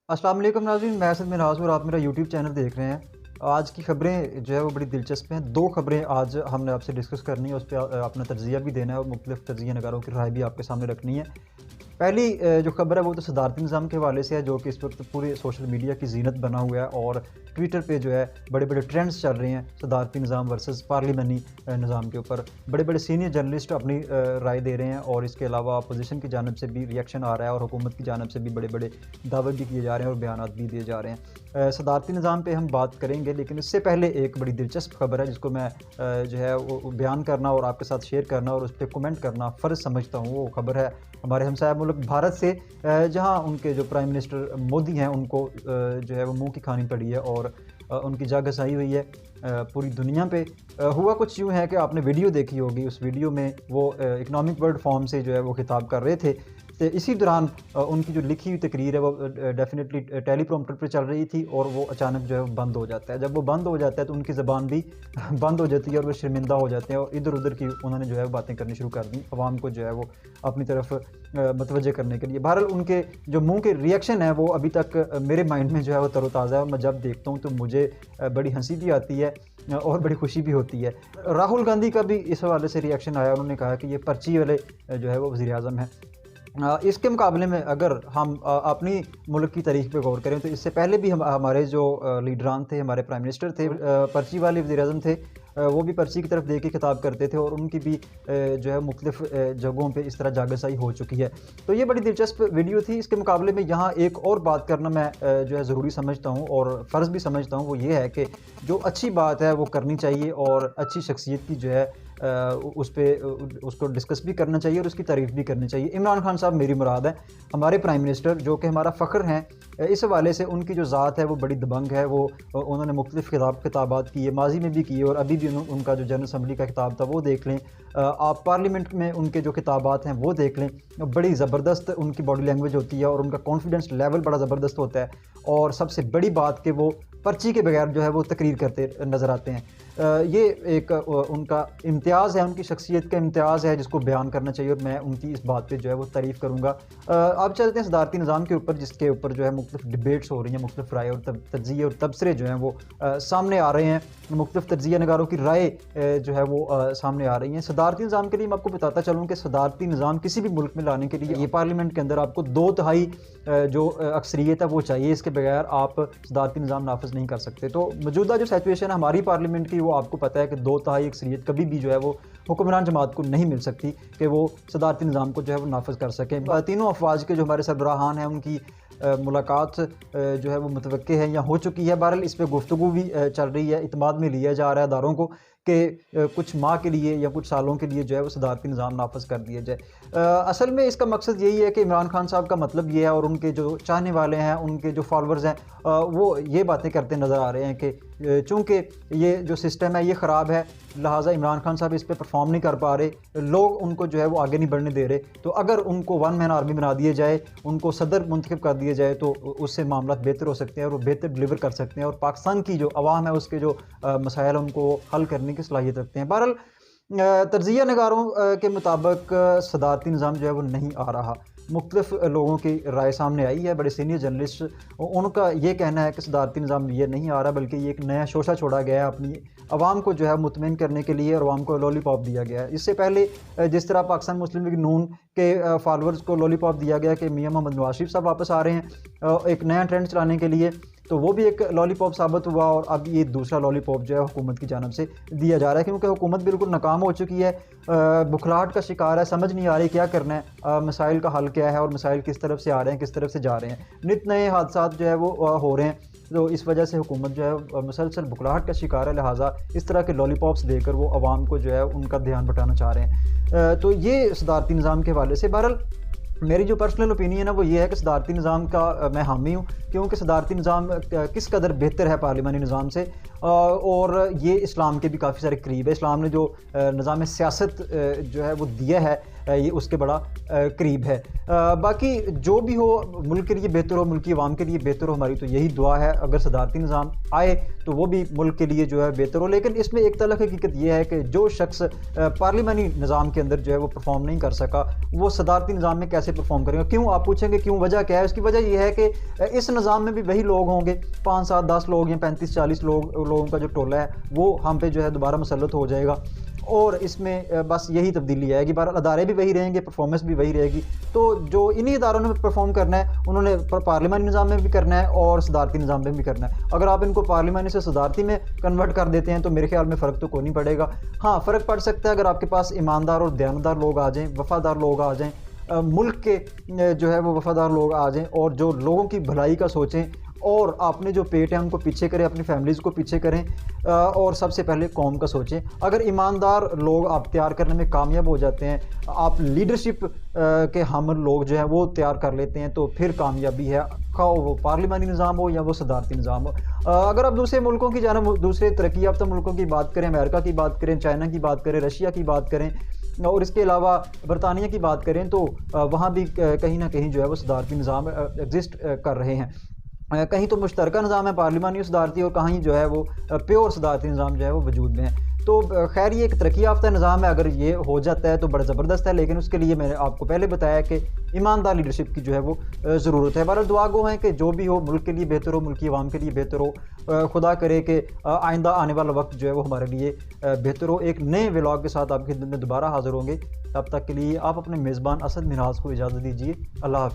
अस्सलाम वालेकुम नाज़रीन, मैं असद मिनहास और आप मेरा यूट्यूब चैनल देख रहे हैं। आज की ख़बरें जो है वो बड़ी दिलचस्प हैं। 2 ख़बरें आज हमने आपसे डिस्कस करनी है, उस पे अपना तज्ज़िया भी देना है और मुख्तलिफ़ तज्ज़िया नगारों की राय भी आपके सामने रखनी है। पहली जो ख़बर है वो तो सदारती निज़ाम के हवाले से है, जो कि इस वक्त पूरे सोशल मीडिया की ज़ीनत बना हुआ है और ट्विटर पे जो है बड़े-बड़े ट्रेंड्स चल रहे हैं सदारती निज़ाम वर्सेस पार्लिमानी निज़ाम के ऊपर। बड़े-बड़े सीनियर जर्नलिस्ट अपनी राय दे रहे हैं और इसके अलावा अपोज़िशन की जानिब से भी रिएक्शन आ रहा है और हुकूमत की जानिब से भी बड़े-बड़े दावे भी किए जा रहे हैं और बयानात भी दिए जा रहे हैं। सदारती निज़ाम पे हम बात करेंगे, लेकिन इससे पहले एक बड़ी दिलचस्प ख़बर है जिसको मैं जो है वो बयान करना और आपके साथ शेयर करना और उस पे कमेंट करना फ़र्ज़ समझता हूँ। वो ख़बर है हमारे हमसाया मुल्क भारत से, जहाँ उनके जो प्राइम मिनिस्टर मोदी हैं उनको जो है वो मुँह की खानी पड़ी है और उनकी जगह घसाई हुई है पूरी दुनिया पे। हुआ कुछ यूँ है कि आपने वीडियो देखी होगी, उस वीडियो में वो इकनॉमिक वर्ल्ड फोरम से जो है वो खिताब कर रहे थे। तो इसी दौरान उनकी जो लिखी हुई तकरीर है वो डेफ़िनेटली टेलीप्रॉम्प्टर पे चल रही थी और वो अचानक जो है वो बंद हो जाता है। जब वो बंद हो जाता है तो उनकी ज़बान भी बंद हो जाती है और वो शर्मिंदा हो जाते हैं और इधर-उधर की उन्होंने जो है बातें करनी शुरू कर दी, अवाम को जो है वो अपनी तरफ मतवज्जे करने के लिए। बहरहाल उनके जो मुँह के रिएक्शन है वो अभी तक मेरे माइंड में जो है वो तरोताज़ा है और मैं जब देखता हूँ तो मुझे बड़ी हँसी भी आती है और बड़ी खुशी भी होती है। राहुल गांधी का भी इस हवाले से रिएक्शन आया, उन्होंने कहा कि ये पर्ची वाले जो है वो वज़ीर-ए-आज़म हैं। इसके मुकाबले में अगर हम अपनी मुल्क की तारीख़ पे गौर करें तो इससे पहले भी हमारे जो लीडरान थे, हमारे प्राइम मिनिस्टर थे, पर्ची वाले वज़ीर-ए-आज़म थे, वो भी पर्ची की तरफ देख के खिताब करते थे और उनकी भी जो है मुख्तलिफ़ जगहों पे इस तरह जागरसाई हो चुकी है। तो ये बड़ी दिलचस्प वीडियो थी। इसके मुकाबले में यहाँ एक और बात करना मैं जो है ज़रूरी समझता हूँ और फ़र्ज़ भी समझता हूँ, वो ये है कि जो अच्छी बात है वो करनी चाहिए और अच्छी शख्सियत की जो है उस पे उसको डिस्कस भी करना चाहिए और उसकी तारीफ़ भी करनी चाहिए। इमरान खान साहब मेरी मुराद है, हमारे प्राइम मिनिस्टर जो कि हमारा फ़ख्र हैं। इस हवाले से उनकी जो ज़ात है वो बड़ी दबंग है। वो उन्होंने मुख्तलिफ़ खिताबात की है, माज़ी में भी की है और अभी भी उनका जो जनरल असम्बली का खिताब था वो देख लें। आप पार्लियामेंट में उनके जो खिताबात हैं वो देख लें। बड़ी ज़बरदस्त उनकी बॉडी लैंग्वेज होती है और उनका कॉन्फिडेंस लेवल बड़ा ज़बरदस्त होता है और सबसे बड़ी बात कि वो पर्ची के बगैर जो है वो तकरीर करते नज़र आते हैं। ये एक उनका इम्तियाज़ है, उनकी शख्सियत का इम्तियाज़ है जिसको बयान करना चाहिए और मैं उनकी इस बात पे जो है वो तारीफ़ करूँगा। अब चलते हैं सदारती निज़ाम के ऊपर, जिसके ऊपर जो है मुख्तलिफ़ डिबेट्स हो रही हैं, मुख्तलिफ़ राय और तज्ज़िये और तबसरे जो हैं वो सामने आ रहे हैं। मुख्तलिफ़ तज्ज़िया नगारों की राय जो है वो सामने आ रही हैं। सदारती निज़ाम के लिए मैं आपको बताता चलूँ कि सदारती निज़ाम किसी भी मुल्क में लाने के लिए ये पार्लियामेंट के अंदर आपको 2/3 जो अक्सरियत है वो चाहिए। इसके बगैर आप सदारती निज़ाम नाफिज़ नहीं कर सकते। तो मौजूदा जो सिचुएशन है हमारी पार्लियामेंट की, वो आपको पता है कि 2/3 अक्सरियत कभी भी जो है वो हुक्मरान जमात को नहीं मिल सकती कि वो सदारती निज़ाम को जो है वो नाफिज़ कर सकें। तीनों अफवाज के जो हमारे सरबराहान हैं उनकी मुलाकात जो है वो मुतवक्के है या हो चुकी है। बहरहाल इस पे गुफ्तगू भी चल रही है, इत्माद में लिया जा रहा है अदारों को कि कुछ माह के लिए या कुछ सालों के लिए जो है वो सदारती निज़ाम नाफिज़ कर दिया जाए। असल में इसका मकसद यही है कि इमरान खान साहब का मतलब ये है और उनके जो चाहने वाले हैं, उनके जो फॉलोअर्स हैं, वो ये बातें करते नज़र आ रहे हैं कि चूँकि ये जो सिस्टम है ये ख़राब है, लिहाजा इमरान खान साहब इस पे परफॉर्म नहीं कर पा रहे, लोग उनको जो है वो आगे नहीं बढ़ने दे रहे। तो अगर उनको वन मैन आर्मी बना दिया जाए, उनको सदर मुंतखब कर दिया जाए तो उससे मामला बेहतर हो सकते हैं और वो बेहतर डिलीवर कर सकते हैं और पाकिस्तान की जो अवाम है उसके जो मसाइल उनको हल करने की सलाहियत रखते हैं। बहरहाल तज्ज़िया नगारों के मुताबिक सदारती निज़ाम जो है वो नहीं आ रहा। मुख्तलिफ़ लोगों की राय सामने आई है, बड़े सीनियर जर्नलिस्ट उनका ये कहना है कि सदारती निज़ाम ये नहीं आ रहा, बल्कि ये एक नया शोशा छोड़ा गया है अपनी अवाम को जो है मुतमईन करने के लिए और अवाम को लॉलीपॉप दिया गया है। इससे पहले जिस तरह पाकिस्तान मुस्लिम लीग नून के फॉलोअर्स को लॉलीपॉप दिया गया कि मियां मोहम्मद नवाज शरीफ साहब वापस आ रहे हैं एक नया ट्रेंड चलाने के लिए, तो वो भी एक लॉलीपॉप साबित हुआ और अब ये दूसरा लॉलीपॉप जो है हुकूमत की जानिब से दिया जा रहा है, क्योंकि हुकूमत बिल्कुल नाकाम हो चुकी है, बुखलाहट का शिकार है, समझ नहीं आ रही क्या करना है, मसाइल का हल क्या है और मसाइल किस तरफ से आ रहे हैं, किस तरफ से जा रहे हैं। नित नए हादसा जो है वो हो रहे हैं, तो इस वजह से हुकूमत जो है मुसलसल बुखलाहट का शिकार है। लिहाजा इस तरह के लॉलीपॉप्स देकर वो आवाम को जो है उनका ध्यान बटाना चाह रहे हैं। तो ये सदारती निज़ाम के हवाले से बहरहाल मेरी जो पर्सनल ओपिनियन है वो ये है कि सदारती निज़ाम का मैं हामी हूँ, क्योंकि सदारती निज़ाम किस कदर बेहतर है पार्लिमानी निज़ाम से और ये इस्लाम के भी काफ़ी सारे करीब है। इस्लाम ने जो निज़ाम सियासत जो है वो दिया है ये उसके बड़ा करीब है। बाकी जो भी हो, मुल्क के लिए बेहतर हो, मुल्क की आवाम के लिए बेहतर हो, हमारी तो यही दुआ है। अगर सदारती निज़ाम आए तो वो भी मुल्क के लिए जो है बेहतर हो। लेकिन इसमें एक तलख हकीकत ये है कि जो शख्स पार्लिमानी निज़ाम के अंदर जो है वो परफॉर्म नहीं कर सका, वो सदारती निज़ाम में कैसे परफॉर्म करेगा? क्यों, आप पूछेंगे क्यों, वजह क्या है? उसकी वजह यह है कि इस निज़ाम में भी वही लोग होंगे, 5, 7, 10 लोग या 35-40 लोगों का जो टोला है वो हम पे जो है दोबारा मुसल्लत हो जाएगा और इसमें बस यही तब्दीली आएगी। बहरहाल अदारे भी वही रहेंगे, परफॉर्मेंस भी वही रहेगी। तो जो इन्हीं इदारों ने परफॉर्म करना है, उन्होंने पार्लिमानी निज़ाम में भी करना है और सदारती निज़ाम में भी करना है। अगर आप इनको पार्लिमानी से सदारती में कन्वर्ट कर देते हैं तो मेरे ख्याल में फ़र्क तो कोई नहीं पड़ेगा। हाँ, फ़र्क पड़ सकता है अगर आपके पास ईमानदार और दयानतदार लोग आ जाएँ, वफ़ादार लोग आ जाएँ, मुल्क के जो है वो वफ़ादार लोग आ जाएँ और जो लोगों की भलाई का सोचें और अपने जो पेट है उनको पीछे करें, अपनी फैमिलीज़ को पीछे करें और सबसे पहले कौम का सोचें। अगर ईमानदार लोग आप तैयार करने में कामयाब हो जाते हैं, आप लीडरशिप के हामिल लोग जो हैं वो तैयार कर लेते हैं, तो फिर कामयाबी है, खा वो पार्लिमानी निज़ाम हो या वो सदारती निज़ाम हो। अगर आप दूसरे मुल्कों की जानिब, दूसरे तरक्की याफ्ता मुल्कों की बात करें, अमेरिका की बात करें, चाइना की बात करें, रशिया की बात करें और इसके अलावा बरतानिया की बात करें, तो वहाँ भी कहीं ना कहीं जो है वो सदारती निज़ाम एग्जिस्ट कर रहे हैं। कहीं तो मुश्तरका निज़ाम है पार्लिमानी और सदारती, और कहीं जो है वो प्योर सदारती निज़ाम जो है वो वजूद में है। तो खैर ये एक तरक्की याफ्ता निज़ाम है, अगर ये हो जाता है तो बड़ा ज़बरदस्त है, लेकिन उसके लिए मैंने आपको पहले बताया कि ईमानदार लीडरशिप की जो है वो ज़रूरत है। बहरहाल दुआ गो है कि जो भी हो मुल्क के लिए बेहतर हो, मुल्क की आवाम के लिए बेहतर हो। खुदा करे कि आइंदा आने वाला वक्त जो है वो हमारे लिए बेहतर हो। एक नए व्लॉग के साथ आपकी खिदमत में दोबारा हाज़िर होंगे। तब तक के लिए आप अपने मेज़बान असद मिनहाज को इजाज़त दीजिए। अल्लाह हाफ़िज़।